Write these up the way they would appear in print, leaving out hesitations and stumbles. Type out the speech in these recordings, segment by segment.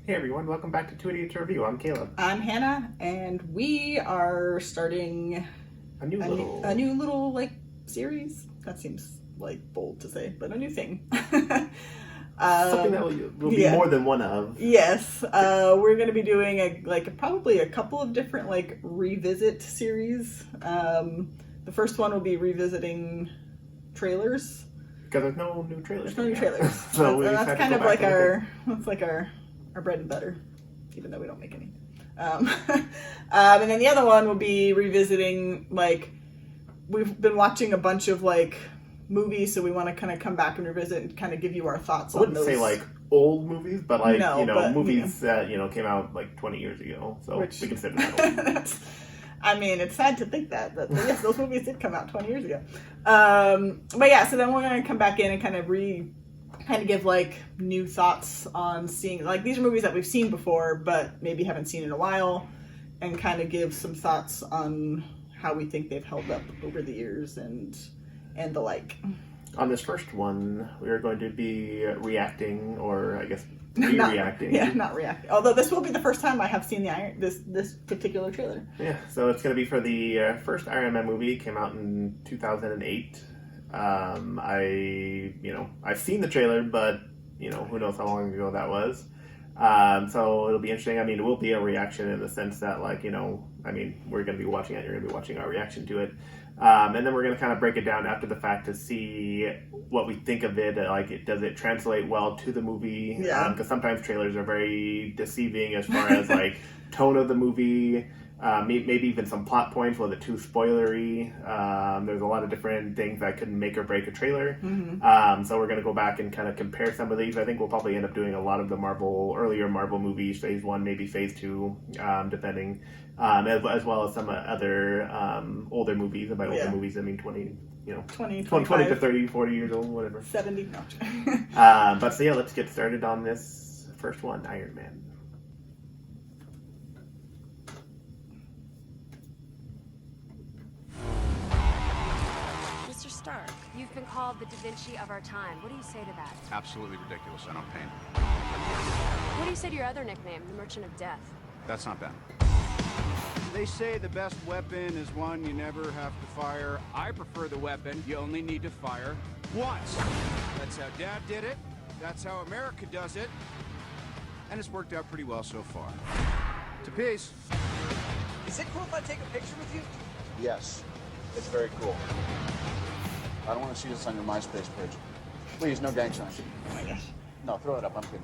Hey everyone, welcome back to Two Idiots Review. I'm Caleb. I'm Hannah, and we are starting A new little like series. That seems like bold to say, but a new thing. Something that will be more than one of. Yes, we're going to be doing probably a couple of different like revisit series. The first one will be revisiting trailers. Because there's no new trailers. There's no new trailers. So that's kind of like our bread and butter, even though we don't make any. And then the other one will be revisiting, like, we've been watching a bunch of like movies, so we want to kind of come back and revisit and kind of give you our thoughts on those. I wouldn't say like old movies, but like movies that came out like 20 years ago. So we consider that old. I mean, it's sad to think that yes, those movies did come out 20 years ago. But yeah, so then we're going to come back in and kind of give like new thoughts on seeing, like, these are movies that we've seen before, but maybe haven't seen in a while, and kind of give some thoughts on how we think they've held up over the years and the like. On this first one, we are going to be reacting, or I guess re-reacting. Not reacting. Although this will be the first time I have seen this particular trailer. Yeah, so it's going to be for the first Iron Man movie. Came out in 2008. I've seen the trailer, but who knows how long ago that was. So it'll be interesting. I mean, it will be a reaction in the sense that, like, we're going to be watching it. You're going to be watching our reaction to it. And then we're going to kind of break it down after the fact to see what we think of it. Like, does it translate well to the movie? Yeah. Because sometimes trailers are very deceiving as far as like tone of the movie. Maybe even some plot points. Was it too spoilery? There's a lot of different things that could make or break a trailer. Mm-hmm. So we're going to go back and kind of compare some of these. I think we'll probably end up doing a lot of the earlier Marvel movies, Phase 1, maybe Phase 2, depending. As well as some other older movies. By older movies, I mean 20 to 30, 40 years old, whatever. 70, no. But so yeah, let's get started on this first one, Iron Man. Stark, you've been called the Da Vinci of our time. What do you say to that? Absolutely ridiculous. I don't paint. What do you say to your other nickname, the Merchant of Death? That's not bad. They say the best weapon is one you never have to fire. I prefer the weapon you only need to fire once. That's how Dad did it. That's how America does it. And it's worked out pretty well so far. To peace. Is it cool if I take a picture with you? Yes, it's very cool. I don't want to see this on your MySpace page. Please, no gang signs. Oh my gosh. No, throw it up. I'm kidding.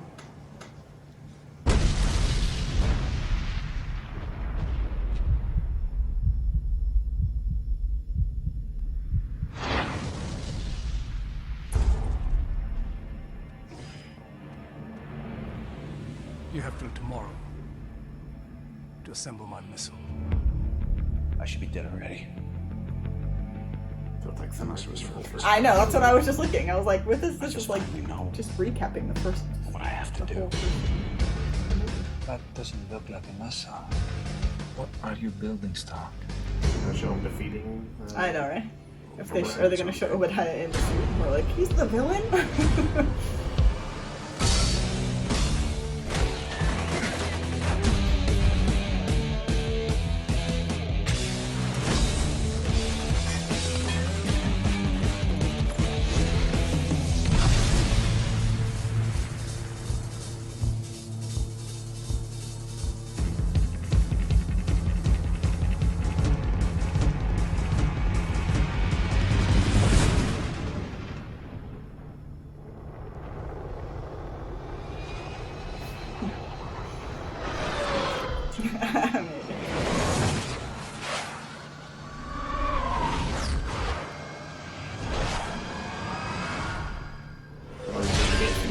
You have till tomorrow to assemble my missile. I should be dead already. So it's like some of it first. I know, that's what I was just looking. I was like, this is like know just recapping the first. what I have to the do. whole first. That doesn't look like a missile. What are you building, Stark? Show him defeating. I know, right? Are they going to show Obadiah in the suit? We're like, he's the villain?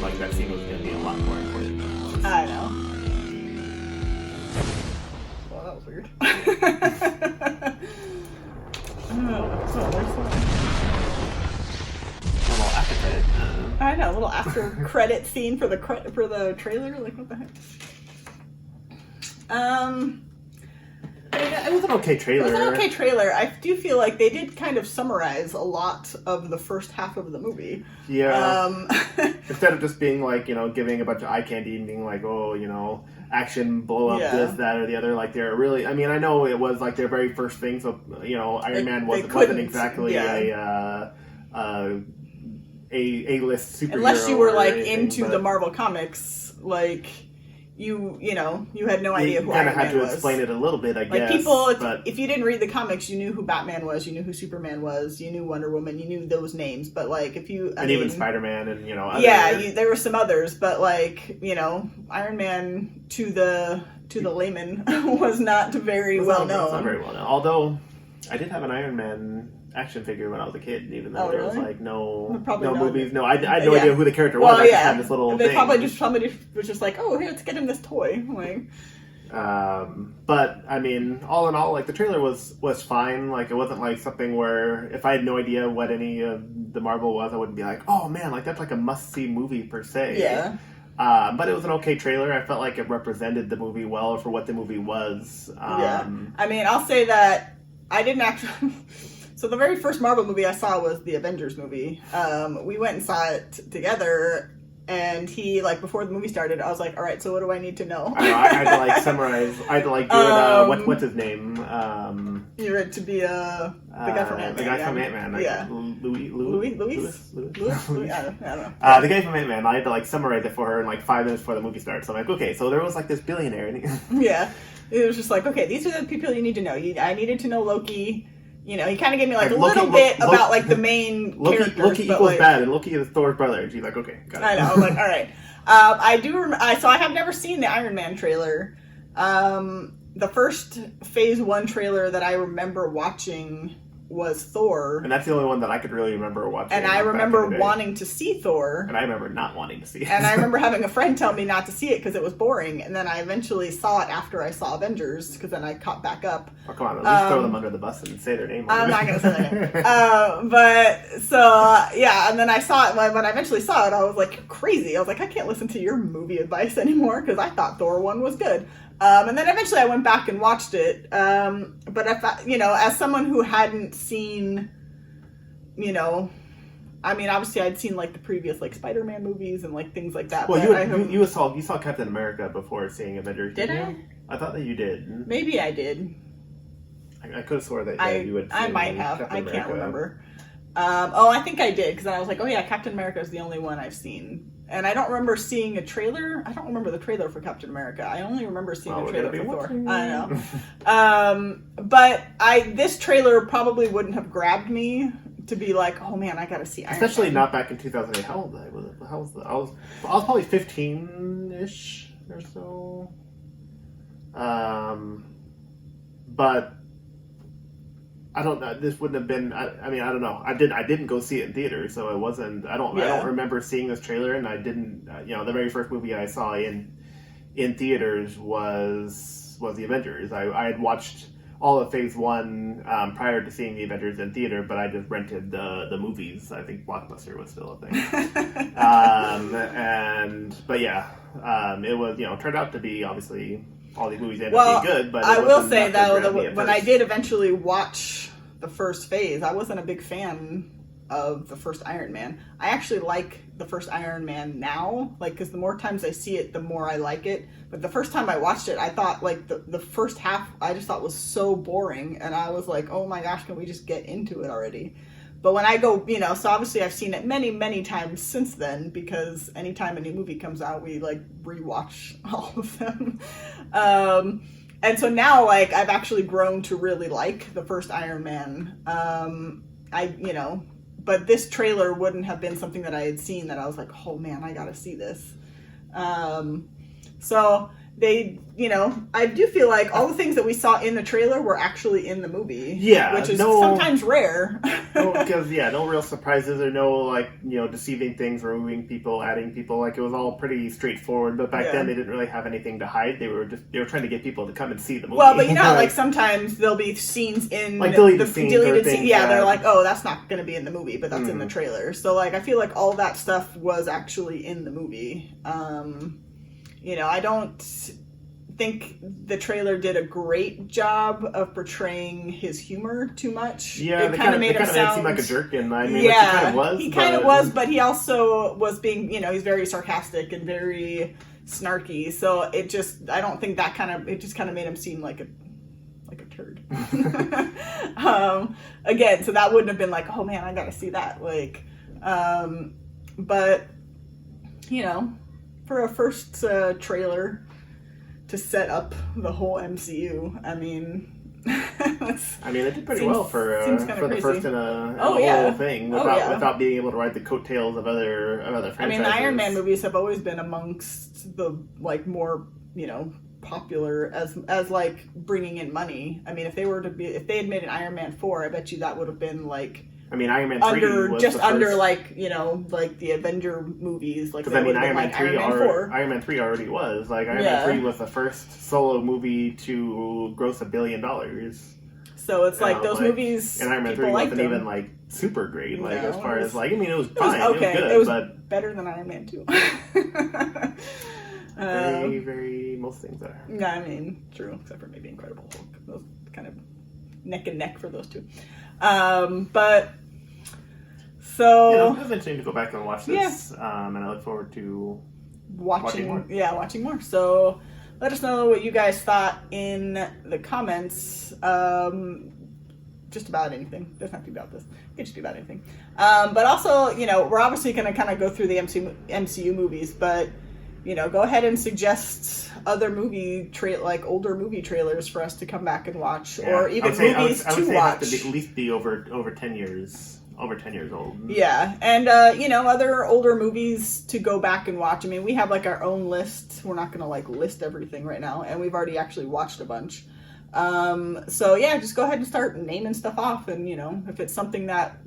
Like that scene was going to be a lot more important. I know. Well, that was weird. After credit. I know, a little after credit scene for the trailer. Like, what the heck? it was an okay trailer. It was an okay trailer. I do feel like they did kind of summarize a lot of the first half of the movie. Yeah. Instead of just being like, giving a bunch of eye candy and being like, oh, action, blow up this, that, or the other. Like, they're really, I mean, I know it was like their very first thing, so, Iron Man wasn't exactly a A-list superhero. Unless you were like anything, into the Marvel comics, like you had no idea who Iron Man was. You kind of had to explain it a little bit, I guess. Like if you didn't read the comics, you knew who Batman was, you knew who Superman was, you knew Wonder Woman, you knew those names. But like if you, even Spider-Man and other... there were some others, but like Iron Man to the layman was not very well known. Not very well known. Although I did have an Iron Man action figure when I was a kid, even though there was like no movies. No, I had no idea who the character was. I just had this little thing. Somebody was just like, oh, here, let's get him this toy. Like, but I mean, all in all, like the trailer was fine. Like it wasn't like something where if I had no idea what any of the Marvel was, I wouldn't be like, oh man, like that's like a must-see movie per se. Yeah. But it was an okay trailer. I felt like it represented the movie well for what the movie was. Yeah. I mean, I'll say that I didn't actually... So the very first Marvel movie I saw was the Avengers movie. We went and saw it together, and he, like, before the movie started, I was like, all right, so what do I need to know? I had to, like, summarize. I had to, like, do it, what's his name? You read to be, the guy from Ant-Man. The guy from Ant-Man. Yeah. Louis? I don't know. The guy from Ant-Man, I had to, like, summarize it for her in, like, 5 minutes before the movie starts. So I'm like, okay, so there was, like, this billionaire. Yeah. It was just like, okay, these are the people you need to know. I needed to know Loki. He kind of gave me like a little bit about like the main characters. Loki equals bad, and Loki is Thor's brother. And she's like, okay, got it. I know. I'm like, all right. I do. So I have never seen the Iron Man trailer. The first Phase 1 trailer that I remember watching was Thor. And that's the only one that I could really remember watching. And I remember wanting to see Thor. And I remember not wanting to see it. And I remember having a friend tell me not to see it because it was boring. And then I eventually saw it after I saw Avengers because then I caught back up. Oh, come on, at least throw them under the bus and say their name. I'm not going to say their name. But, so, yeah, and then I saw it. When I eventually saw it, I was like, crazy. I was like, I can't listen to your movie advice anymore because I thought Thor 1 was good. And then eventually I went back and watched it. But if I, as someone who hadn't seen, I mean, obviously I'd seen like the previous like Spider-Man movies and like things like that. Well, you saw Captain America before seeing Avengers. Did I? I thought that you did. Maybe I did. I could have swore that you would. I might have. I can't remember. I think I did because I was like, oh yeah, Captain America is the only one I've seen. And I don't remember seeing a trailer. I don't remember the trailer for Captain America. I only remember seeing a trailer for Thor. I know. But this trailer probably wouldn't have grabbed me to be like, oh man, I gotta see Iron Man. Especially not back in 2008. How old was I? I was probably 15-ish or so. But I don't know. This wouldn't have been. I mean, I don't know. I didn't go see it in theater, so it wasn't. I don't remember seeing this trailer, and I didn't. The very first movie I saw in theaters was the Avengers. I had watched all of Phase 1 prior to seeing the Avengers in theater, but I just rented the movies. I think Blockbuster was still a thing. But yeah, it was turned out to be obviously. All these movies ended up being good, but I will say though, when I did eventually watch the first Phase, I wasn't a big fan of the first Iron Man. I actually like the first Iron Man now, like because the more times I see it, the more I like it. But the first time I watched it, I thought like the first half I just thought was so boring, and I was like, oh my gosh, can we just get into it already? But when I go, so obviously I've seen it many, many times since then because anytime a new movie comes out, we like rewatch all of them. And so now like I've actually grown to really like the first Iron Man. But this trailer wouldn't have been something that I had seen that I was like, oh man, I gotta see this. So they, I do feel like all the things that we saw in the trailer were actually in the movie. Yeah. Which is sometimes rare. Because, no real surprises or no, like, deceiving things, removing people, adding people. Like, it was all pretty straightforward. But back then, they didn't really have anything to hide. They were trying to get people to come and see the movie. Well, but like, sometimes there'll be scenes in... Like, deleted scenes. Yeah, they're like, oh, that's not going to be in the movie, but that's in the trailer. So, like, I feel like all that stuff was actually in the movie. I don't think the trailer did a great job of portraying his humor too much. Yeah, it kind of made him sound seem like a jerk, and I mean, yeah, which he kind of was. He kind of was, but he also was being, he's very sarcastic and very snarky. So it just, I don't think it just kind of made him seem like a turd. Again, so that wouldn't have been like, oh man, I gotta see that. Like, but for a first trailer to set up the whole MCU, I mean, it did pretty well for the first in a yeah. whole thing without being able to ride the coattails of other franchises. I mean, the Iron Man movies have always been amongst the more popular as like bringing in money. I mean, if they had made an Iron Man 4, I bet you that would have been like. I mean, Iron Man 3 was the first... under like the Avenger movies. Like, because I mean, Iron Man 3 already was like Iron Man 3 was the first solo movie to gross $1 billion. So it's like those movies, and Iron Man 3 wasn't even like super great. Like as far as like, I mean, it was fine. It was good. It was but better than Iron Man 2. very, very most things are. Yeah, I mean, true, except for maybe Incredible Hulk. Those kind of neck and neck for those two. But so it was interesting to go back and watch this, and I look forward to watching more. Yeah, watching more. So let us know what you guys thought in the comments. Just about anything. Doesn't have to be about this. It could just be about anything. But also, we're obviously going to kind of go through the MCU movies, but go ahead and suggest other older movie trailers for us to come back and watch, or even movies I would to say watch. It have to at least be over 10 years old. Yeah, and other older movies to go back and watch. I mean, we have like our own list. We're not gonna list everything right now, and we've already actually watched a bunch. So yeah, just go ahead and start naming stuff off, and if it's something that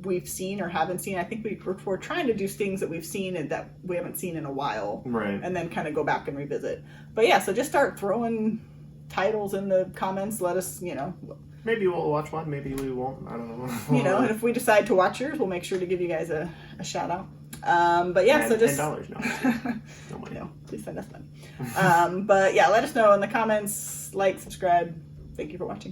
we've seen or haven't seen, I think we're trying to do things that we've seen and that we haven't seen in a while, right? And then kind of go back and revisit. But yeah, so just start throwing titles in the comments. Let us, maybe we'll watch one, maybe we won't. I don't know. And if we decide to watch yours, we'll make sure to give you guys a shout out. But yeah, so just $10 no money. Please send us money. But yeah, let us know in the comments. Like, subscribe. Thank you for watching.